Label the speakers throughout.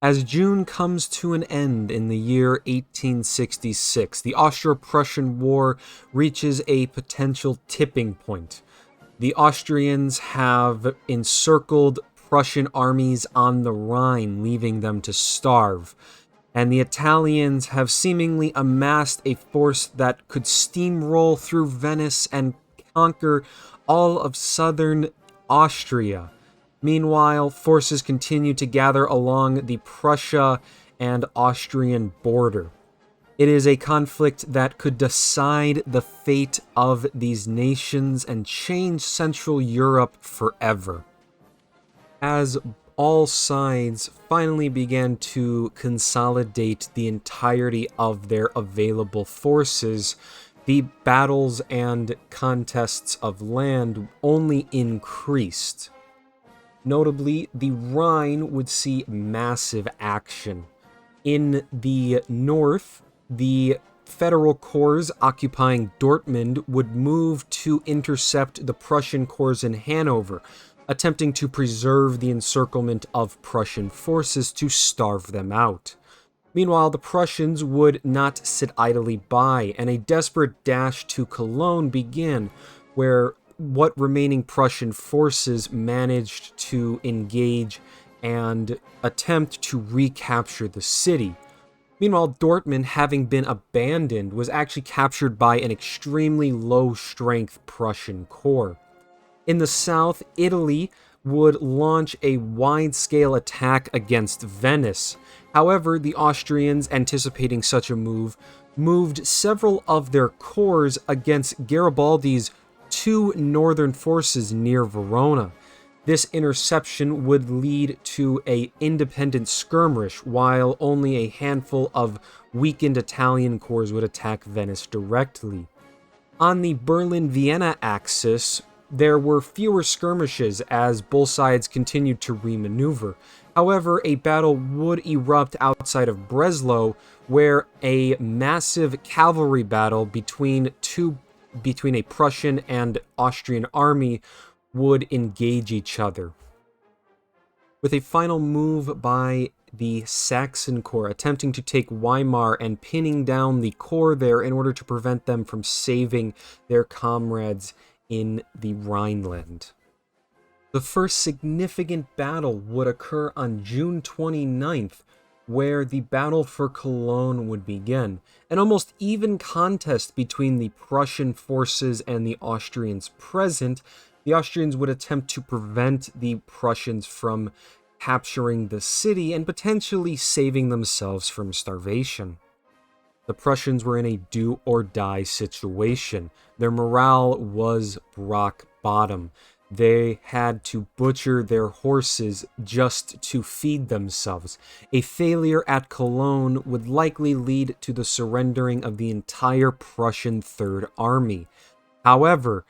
Speaker 1: As June comes to an end in the year 1866, the Austro-Prussian War reaches a potential tipping point. The Austrians have encircled Prussian armies on the Rhine, leaving them to starve. And the Italians have seemingly amassed a force that could steamroll through Venice and conquer all of southern Austria. Meanwhile, forces continue to gather along the Prussia and Austrian border. It is a conflict that could decide the fate of these nations and change Central Europe forever. As all sides finally began to consolidate the entirety of their available forces, the battles and contests of land only increased. Notably, the Rhine would see massive action. In the north, the Federal corps occupying Dortmund would move to intercept the Prussian corps in Hanover, attempting to preserve the encirclement of Prussian forces to starve them out. Meanwhile, the Prussians would not sit idly by, and a desperate dash to Cologne began, where what remaining Prussian forces managed to engage and attempt to recapture the city. Meanwhile, Dortmund, having been abandoned, was actually captured by an extremely low-strength Prussian corps. In the south, Italy would launch a wide-scale attack against Venice. However, the Austrians, anticipating such a move, moved several of their corps against Garibaldi's two northern forces near Verona. This interception would lead to an independent skirmish, while only a handful of weakened Italian corps would attack Venice directly. On the Berlin-Vienna axis, there were fewer skirmishes as both sides continued to remaneuver. However, a battle would erupt outside of Breslau, where a massive cavalry battle between a Prussian and Austrian army would engage each other. With a final move by the Saxon Corps attempting to take Weimar and pinning down the corps there in order to prevent them from saving their comrades in the Rhineland. The first significant battle would occur on June 29th, where the battle for Cologne would begin. An almost even contest between the Prussian forces and the Austrians present. The Austrians would attempt to prevent the Prussians from capturing the city and potentially saving themselves from starvation. The Prussians were in a do-or-die situation. Their morale was rock bottom. They had to butcher their horses just to feed themselves. A failure at Cologne would likely lead to the surrendering of the entire Prussian Third Army. However,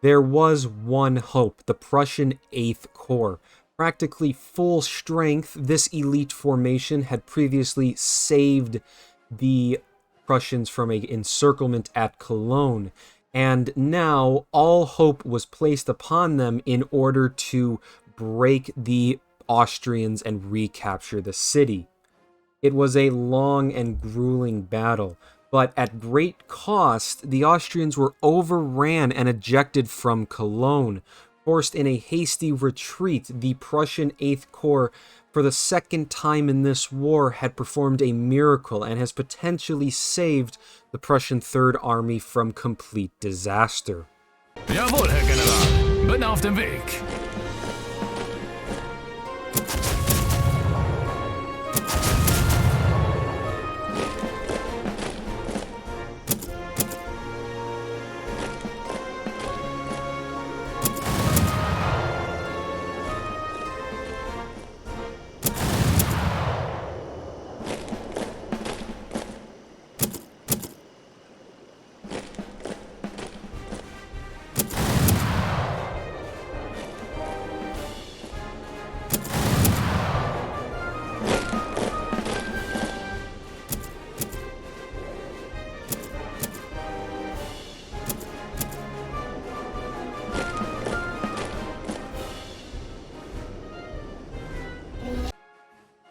Speaker 1: there was one hope: the Prussian Eighth Corps. Practically full strength, this elite formation had previously saved the Prussians from an encirclement at Cologne, and now all hope was placed upon them in order to break the Austrians and recapture the city. It was a long and grueling battle, but at great cost, the Austrians were overran and ejected from Cologne. Forced in a hasty retreat, the Prussian Eighth Corps, for the second time in this war, had performed a miracle and has potentially saved the Prussian Third Army from complete disaster.
Speaker 2: Jawohl, Herr General. Bin auf dem Weg.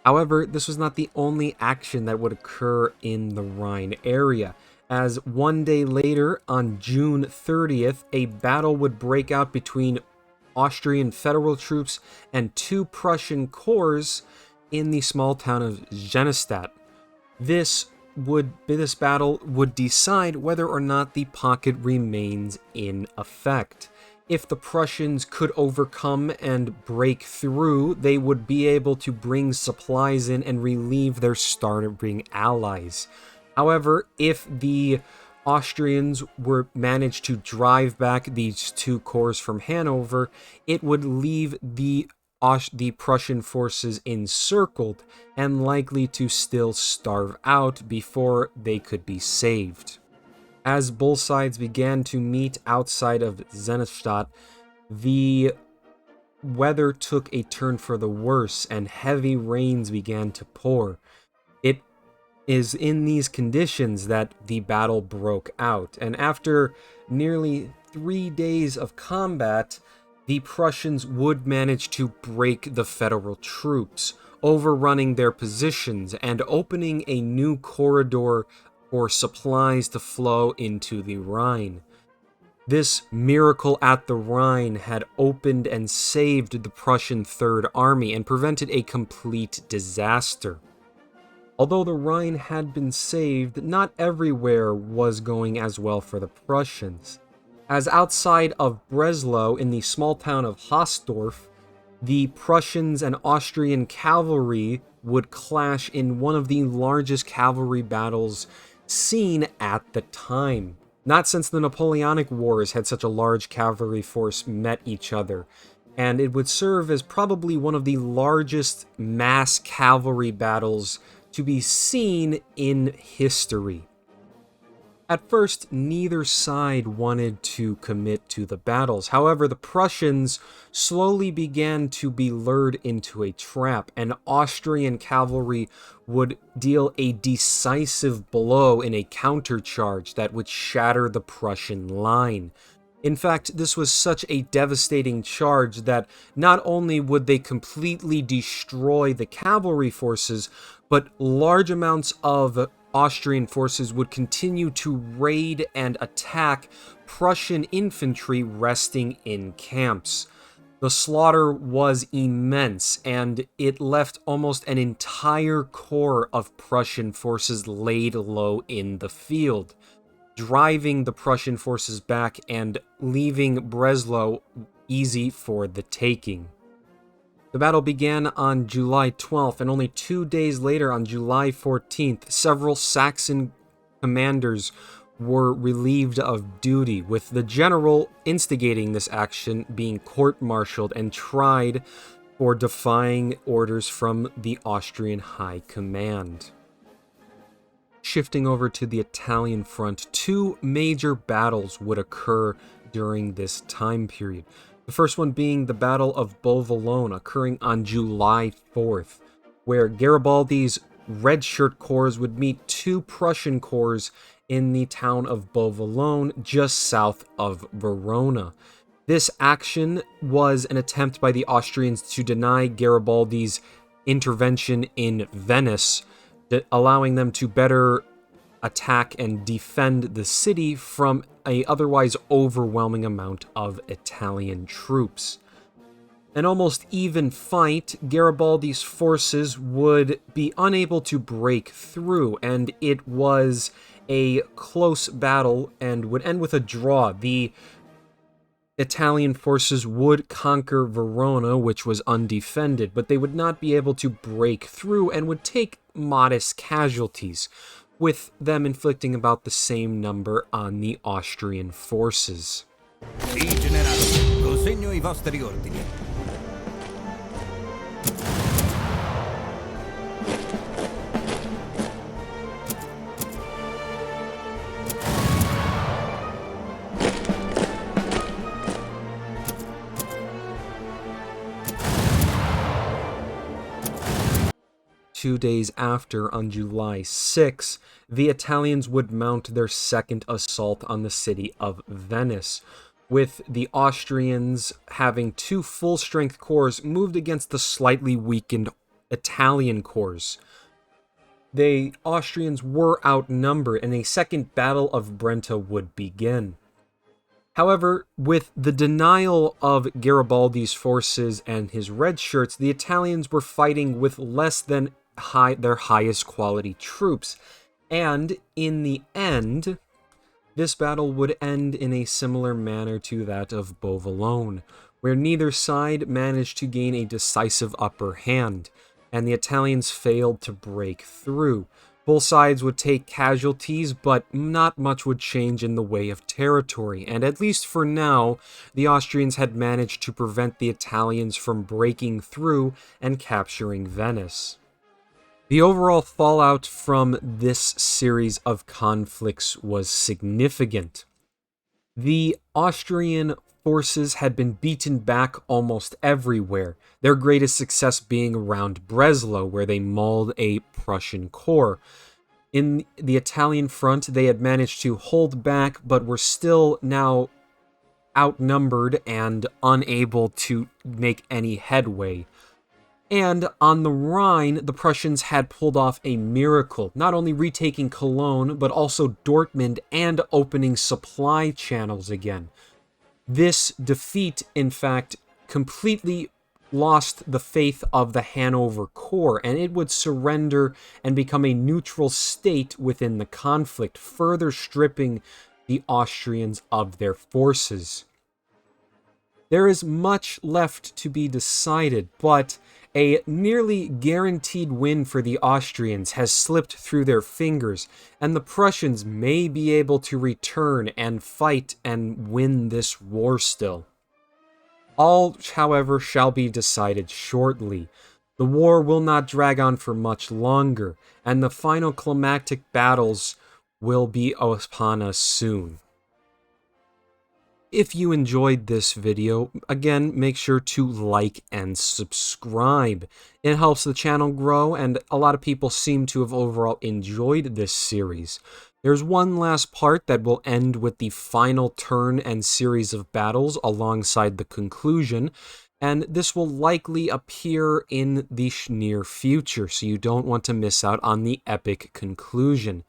Speaker 1: However, this was not the only action that would occur in the Rhine area, as one day later, on June 30th, a battle would break out between Austrian federal troops and two Prussian corps in the small town of Jennestadt. This battle would decide whether or not the pocket remains in effect. If the Prussians could overcome and break through, they would be able to bring supplies in and relieve their starving allies. However, if the Austrians were managed to drive back these two corps from Hanover, it would leave the Prussian forces encircled and likely to still starve out before they could be saved. As both sides began to meet outside of Jennestadt, the weather took a turn for the worse and heavy rains began to pour. It is in these conditions that the battle broke out, and after nearly 3 days of combat, the Prussians would manage to break the federal troops, overrunning their positions and opening a new corridor for supplies to flow into the Rhine. This miracle at the Rhine had opened and saved the Prussian Third Army and prevented a complete disaster. Although the Rhine had been saved, not everywhere was going as well for the Prussians. As outside of Breslau, in the small town of Haasdorf, the Prussians and Austrian cavalry would clash in one of the largest cavalry battles seen at the time. Not since the Napoleonic Wars had such a large cavalry force met each other, and it would serve as probably one of the largest mass cavalry battles to be seen in history. At first, neither side wanted to commit to the battles. However, the Prussians slowly began to be lured into a trap, and Austrian cavalry would deal a decisive blow in a countercharge that would shatter the Prussian line. In fact, this was such a devastating charge that not only would they completely destroy the cavalry forces, but large amounts of Austrian forces would continue to raid and attack Prussian infantry resting in camps. The slaughter was immense, and it left almost an entire corps of Prussian forces laid low in the field, driving the Prussian forces back and leaving Breslau easy for the taking. The battle began on July 12th, and only 2 days later, on July 14th, several Saxon commanders were relieved of duty, with the general instigating this action being court-martialed and tried for defying orders from the Austrian High Command. Shifting over to the Italian front, two major battles would occur during this time period. The first one being the Battle of Bovalone, occurring on July 4th, where Garibaldi's Red Shirt Corps would meet two Prussian corps in the town of Bovalone, just south of Verona. This action was an attempt by the Austrians to deny Garibaldi's intervention in Venice, allowing them to better attack and defend the city from a otherwise overwhelming amount of Italian troops. An almost even fight, Garibaldi's forces would be unable to break through, and it was a close battle and would end with a draw. The Italian forces would conquer Verona, which was undefended, but they would not be able to break through and would take modest casualties, with them inflicting about the same number on the Austrian forces.
Speaker 3: Sì, generale, consegno I vostri ordini.
Speaker 1: 2 days after, on July 6, the Italians would mount their second assault on the city of Venice, with the Austrians having two full-strength corps moved against the slightly weakened Italian corps. The Austrians were outnumbered, and a second Battle of Brenta would begin. However, with the denial of Garibaldi's forces and his red shirts, the Italians were fighting with less than their highest quality troops. And in the end, this battle would end in a similar manner to that of Bovalone, where neither side managed to gain a decisive upper hand, and the Italians failed to break through. Both sides would take casualties, but not much would change in the way of territory, and at least for now, the Austrians had managed to prevent the Italians from breaking through and capturing Venice. The overall fallout from this series of conflicts was significant. The Austrian forces had been beaten back almost everywhere, their greatest success being around Breslau, where they mauled a Prussian corps. In the Italian front, they had managed to hold back, but were still now outnumbered and unable to make any headway. And on the Rhine, the Prussians had pulled off a miracle, not only retaking Cologne, but also Dortmund and opening supply channels again. This defeat, in fact, completely lost the faith of the Hanover Corps, and it would surrender and become a neutral state within the conflict, further stripping the Austrians of their forces. There is much left to be decided, but a nearly guaranteed win for the Austrians has slipped through their fingers, and the Prussians may be able to return and fight and win this war still. All, however, shall be decided shortly. The war will not drag on for much longer, and the final climactic battles will be upon us soon. If you enjoyed this video, again, make sure to like and subscribe. It helps the channel grow, and a lot of people seem to have overall enjoyed this series. There's one last part that will end with the final turn and series of battles alongside the conclusion, and this will likely appear in the near future, so you don't want to miss out on the epic conclusion.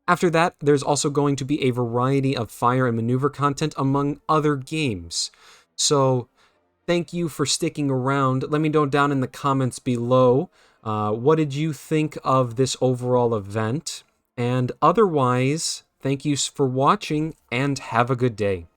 Speaker 1: After that, there's also going to be a variety of fire and maneuver content among other games. So, thank you for sticking around. Let me know down in the comments below, what did you think of this overall event? And otherwise, thank you for watching, and have a good day.